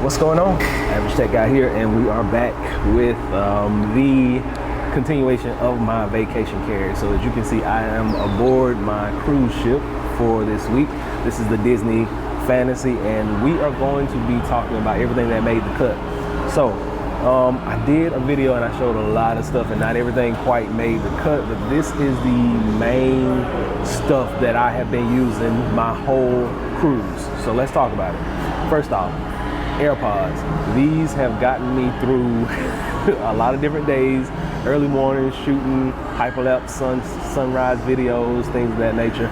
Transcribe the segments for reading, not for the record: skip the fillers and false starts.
What's going on? Average Tech Guy here, and we are back with the continuation of my vacation carry. So as you can see, I am aboard my cruise ship for this week. This is the Disney Fantasy, and we are going to be talking about everything that made the cut. So I did a video and I showed a lot of stuff, and not everything quite made the cut, but this is the main stuff that I have been using my whole cruise. So let's talk about it. First off, AirPods. These have gotten me through a lot of different days, early mornings, shooting hyperlapse sunrise videos, things of that nature.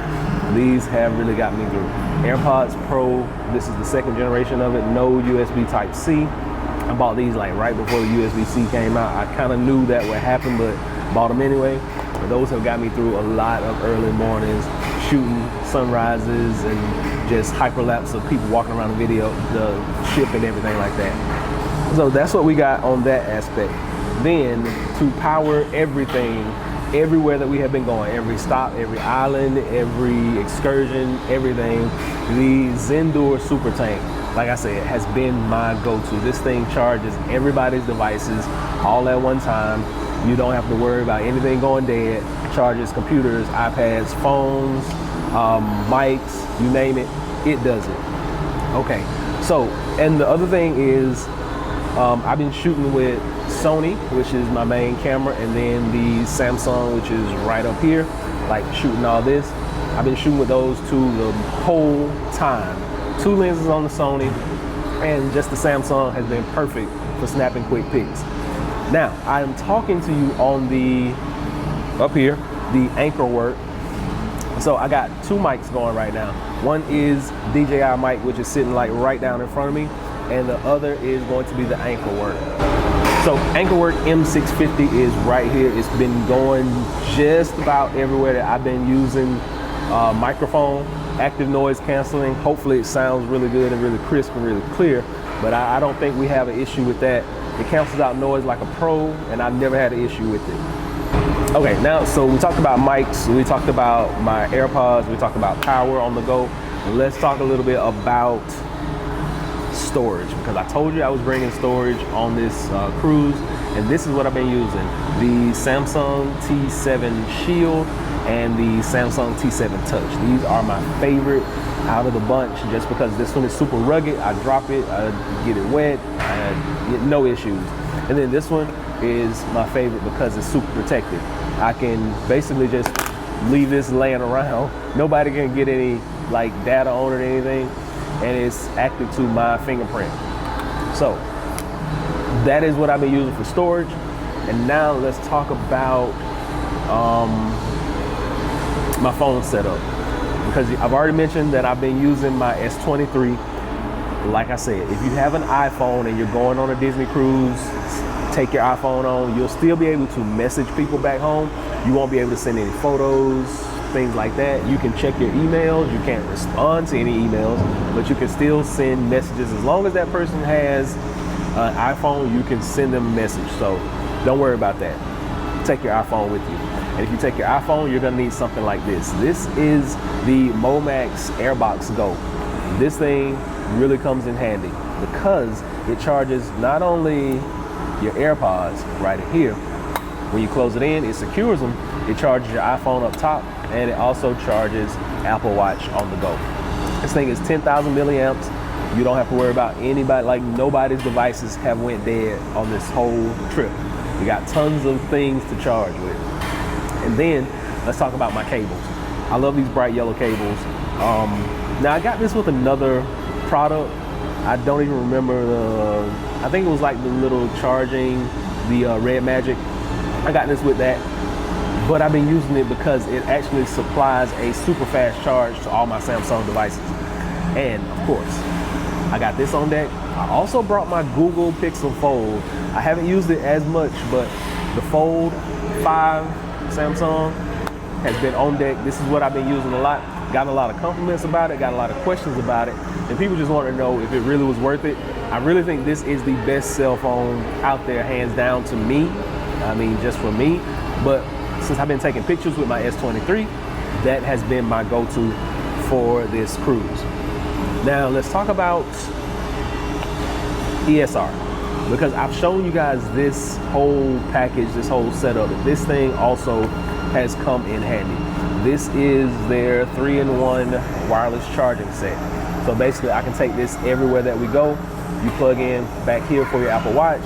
These have really got me through. AirPods Pro, this is the second generation of it, no USB Type-C. I bought these like right before the USB-C came out. I kind of knew that would happen, but bought them anyway. But those have got me through a lot of early mornings, shooting sunrises and just hyperlapse of people walking around the ship and everything like that. So that's what we got on that aspect. Then to power everything, everywhere that we have been going, every stop, every island, every excursion, everything, the Zendur Super Tank, like I said, has been my go-to. This thing charges everybody's devices all at one time. You don't have to worry about anything going dead. Charges computers, iPads, phones, mics, you name it, it does it. Okay, so, and the other thing is, I've been shooting with Sony, which is my main camera, and then the Samsung, which is right up here, like shooting all this. I've been shooting with those two the whole time. 2 lenses on the Sony, and just the Samsung has been perfect for snapping quick pics. Now, I am talking to you on the, up here, the anchor work. So I got 2 mics going right now. One is DJI mic, which is sitting like right down in front of me, and the other is going to be the anchor work. So anchor work M650 is right here. It's been going just about everywhere that I've been using microphone, active noise canceling. Hopefully it sounds really good and really crisp and really clear, but I don't think we have an issue with that. It cancels out noise like a pro, and I've never had an issue with it. Okay, now, so we talked about mics, we talked about my AirPods, we talked about power on the go. Let's talk a little bit about storage, because I told you I was bringing storage on this cruise, and this is what I've been using. The Samsung T7 Shield and the Samsung T7 Touch. These are my favorite out of the bunch, just because this one is super rugged. I drop it, I get it wet, I get no issues. And then this one is my favorite because it's super protected. I can basically just leave this laying around. Nobody can get any like data on it or anything, and it's active to my fingerprint. So that is what I've been using for storage. And now let's talk about my phone setup, because I've already mentioned that I've been using my S23. Like I said, if you have an iPhone and you're going on a Disney cruise, take your iPhone on. You'll still be able to message people back home. You won't be able to send any photos, things like that. You can check your emails. You can't respond to any emails, but you can still send messages. As long as that person has an iPhone, you can send them a message. So don't worry about that. Take your iPhone with you. And if you take your iPhone, you're gonna need something like this. This is the Momax Airbox Go. This thing really comes in handy because it charges not only your AirPods right here. When you close it in, it secures them. It charges your iPhone up top, and it also charges Apple Watch on the go. This thing is 10,000 milliamps. You don't have to worry about anybody, like nobody's devices have went dead on this whole trip. You got tons of things to charge with. And then let's talk about my cables. I love these bright yellow cables. Now I got this with another product. I don't even remember I think it was like the little charging, the Red Magic. I got this with that, but I've been using it because it actually supplies a super fast charge to all my Samsung devices. And of course, I got this on deck. I also brought my Google Pixel Fold. I haven't used it as much, but the Fold 5 Samsung has been on deck. This is what I've been using a lot. Got a lot of compliments about it, got a lot of questions about it, and people just want to know if it really was worth it. I really think this is the best cell phone out there, hands down to me. I mean, just for me. But since I've been taking pictures with my S23, that has been my go-to for this cruise. Now let's talk about ESR, because I've shown you guys this whole package, this whole setup. This thing also has come in handy. This is their 3-in-1 wireless charging set. So basically I can take this everywhere that we go. You plug in back here for your Apple Watch,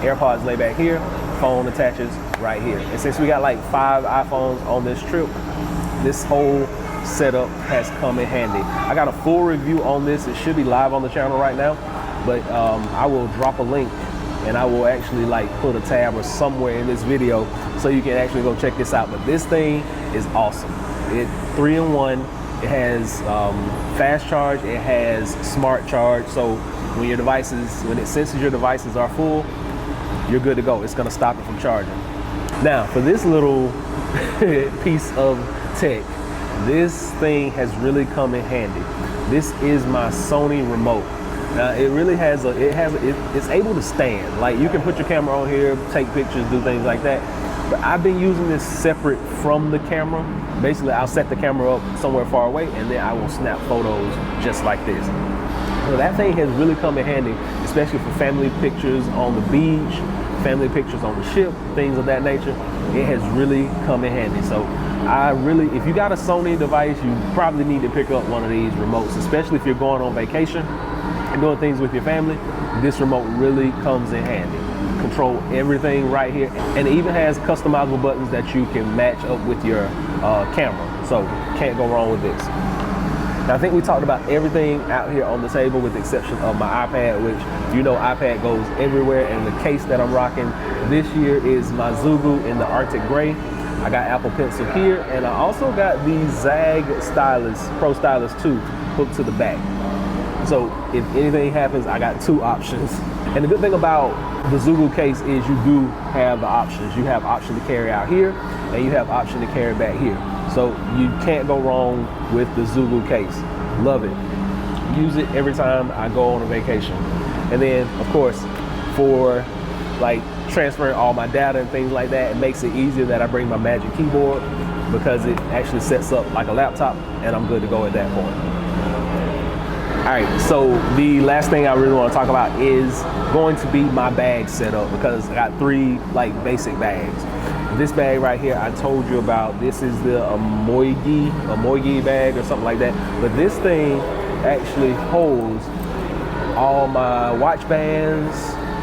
AirPods lay back here, phone attaches right here. And since we got like 5 iPhones on this trip, this whole setup has come in handy. I got a full review on this. It should be live on the channel right now, but I will drop a link and I will actually like put a tab or somewhere in this video so you can actually go check this out. But this thing is awesome. It's 3-in-1. It has fast charge, it has smart charge. So when your devices, when it senses your devices are full, you're good to go. It's gonna stop it from charging. Now, for this little piece of tech, this thing has really come in handy. This is my Sony remote. Now, it really has it's able to stand. Like, you can put your camera on here, take pictures, do things like that. But I've been using this separate from the camera. Basically, I'll set the camera up somewhere far away and then I will snap photos just like this. So that thing has really come in handy, especially for family pictures on the beach, family pictures on the ship, things of that nature. It has really come in handy. So if you got a Sony device, you probably need to pick up one of these remotes, especially if you're going on vacation and doing things with your family. This remote really comes in handy. Control everything right here, and it even has customizable buttons that you can match up with your camera. So can't go wrong with this. Now, I think we talked about everything out here on the table with the exception of my iPad, which you know iPad goes everywhere, and the case that I'm rocking this year is my Zugu in the Arctic Gray. I got Apple Pencil here, and I also got the Zag Stylus, Pro Stylus 2 hooked to the back. So if anything happens, I got 2 options. And the good thing about the Zugu case is you do have the options. You have option to carry out here, and you have option to carry back here. So you can't go wrong with the Zugu case. Love it. Use it every time I go on a vacation. And then, of course, for like transferring all my data and things like that, it makes it easier that I bring my Magic Keyboard, because it actually sets up like a laptop and I'm good to go at that point. All right, so the last thing I really want to talk about is going to be my bag setup, because I got 3 like basic bags. This bag right here, I told you about. This is the Moigi bag or something like that. But this thing actually holds all my watch bands,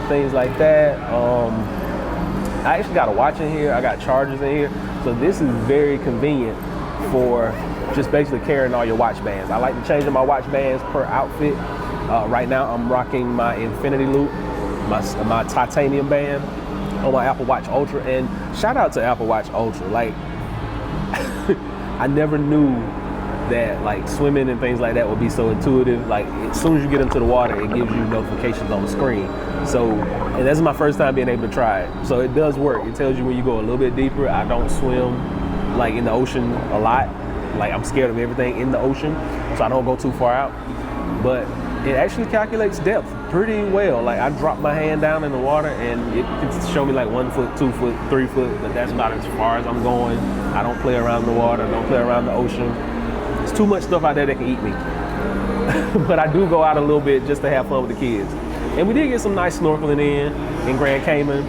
things like that. I actually got a watch in here. I got chargers in here. So this is very convenient for just basically carrying all your watch bands. I like to change my watch bands per outfit. Right now I'm rocking my Infinity Loop, my titanium band on my Apple Watch Ultra, and shout out to Apple Watch Ultra. Like, I never knew that like swimming and things like that would be so intuitive. Like, as soon as you get into the water, it gives you notifications on the screen. So, and this is my first time being able to try it. So it does work. It tells you when you go a little bit deeper. I don't swim like in the ocean a lot. Like, I'm scared of everything in the ocean, so I don't go too far out. But it actually calculates depth pretty well. Like, I drop my hand down in the water and it can show me like 1 foot, 2 foot, 3 foot, but that's about as far as I'm going. I don't play around the water, I don't play around the ocean. There's too much stuff out there that can eat me. But I do go out a little bit just to have fun with the kids. And we did get some nice snorkeling in Grand Cayman.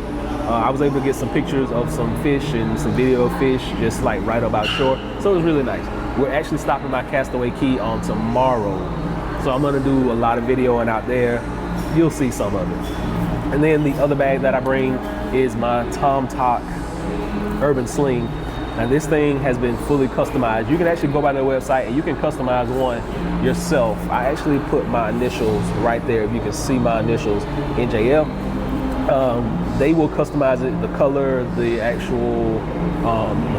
I was able to get some pictures of some fish and some video of fish just like right up out shore. So it was really nice. We're actually stopping by Castaway Key on tomorrow. So I'm gonna do a lot of videoing out there. You'll see some of it. And then the other bag that I bring is my Tom Talk Urban Sling. Now this thing has been fully customized. You can actually go by their website and you can customize one yourself. I actually put my initials right there. If you can see my initials, NJF. They will customize it. The color, the actual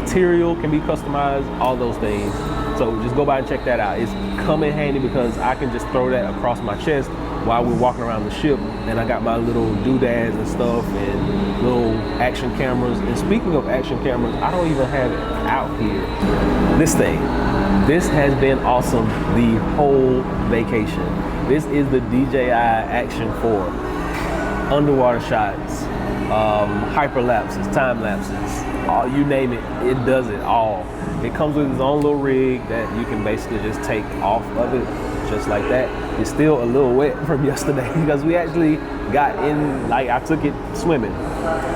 material can be customized, all those things. So just go by and check that out. It's come in handy because I can just throw that across my chest while we're walking around the ship, and I got my little doodads and stuff and little action cameras. And speaking of action cameras, I don't even have it out here. This has been awesome the whole vacation. This is the DJI Action 4. Underwater shots, hyperlapses, time lapses, you name it, it does it all. It comes with its own little rig that you can basically just take off of it, just like that. It's still a little wet from yesterday because we actually got in, like I took it swimming.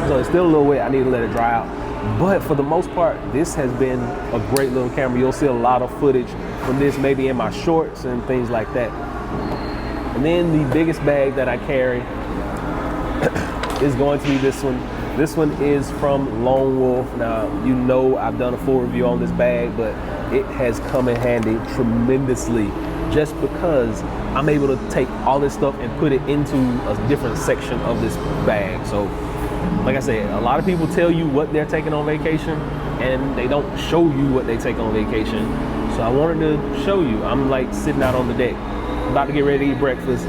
So it's still a little wet, I need to let it dry out. But for the most part, this has been a great little camera. You'll see a lot of footage from this, maybe in my shorts and things like that. And then the biggest bag that I carry is going to be this one. This one is from Lone Wolf. Now, you know I've done a full review on this bag, but it has come in handy tremendously just because I'm able to take all this stuff and put it into a different section of this bag. So, like I said, a lot of people tell you what they're taking on vacation and they don't show you what they take on vacation. So I wanted to show you. I'm like sitting out on the deck, about to get ready to eat breakfast.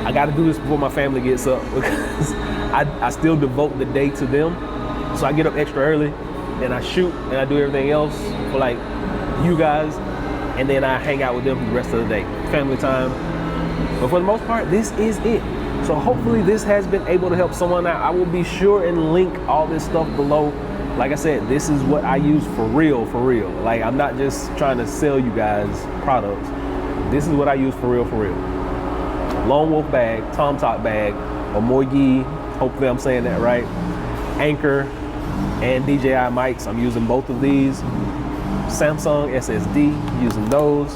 I got to do this before my family gets up because I still devote the day to them. So I get up extra early and I shoot and I do everything else for like you guys, and then I hang out with them for the rest of the day. Family time. But for the most part, this is it. So hopefully this has been able to help someone out. I will be sure and link all this stuff below. Like I said, this is what I use for real, for real. Like, I'm not just trying to sell you guys products. This is what I use for real, for real. Lone Wolf bag, Tom Talk bag, a Moigi, hopefully I'm saying that right, Anchor, and DJI mics. I'm using both of these. Samsung SSD, using those.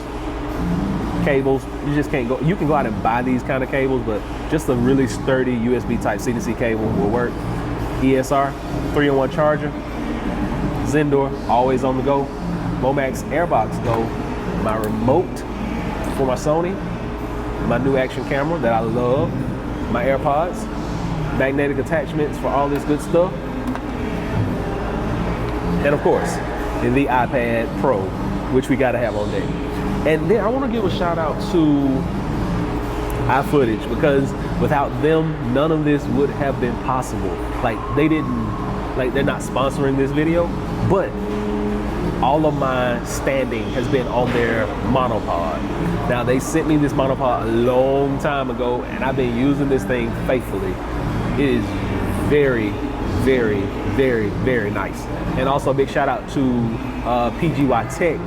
Cables, you just can't go, you can go out and buy these kind of cables, but just a really sturdy USB type C-to-C cable will work. ESR, 3-in-1 charger. Zendor, always on the go. Momax Airbox Go, my remote for my Sony, my new action camera that I love, my AirPods, magnetic attachments for all this good stuff, and of course, the iPad Pro, which we gotta have on deck. And then I wanna give a shout out to iFootage, because without them, none of this would have been possible. Like, they're not sponsoring this video, but all of my standing has been on their monopod. Now, they sent me this monopod a long time ago, and I've been using this thing faithfully. It is very, very, very, very nice. And also a big shout out to PGY Tech.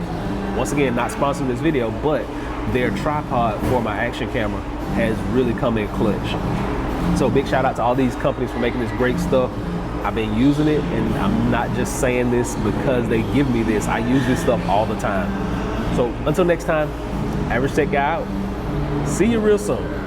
Once again, not sponsoring this video, but their tripod for my action camera has really come in clutch. So big shout out to all these companies for making this great stuff. I've been using it, and I'm not just saying this because they give me this. I use this stuff all the time. So until next time, Average Tech Guy out. See you real soon.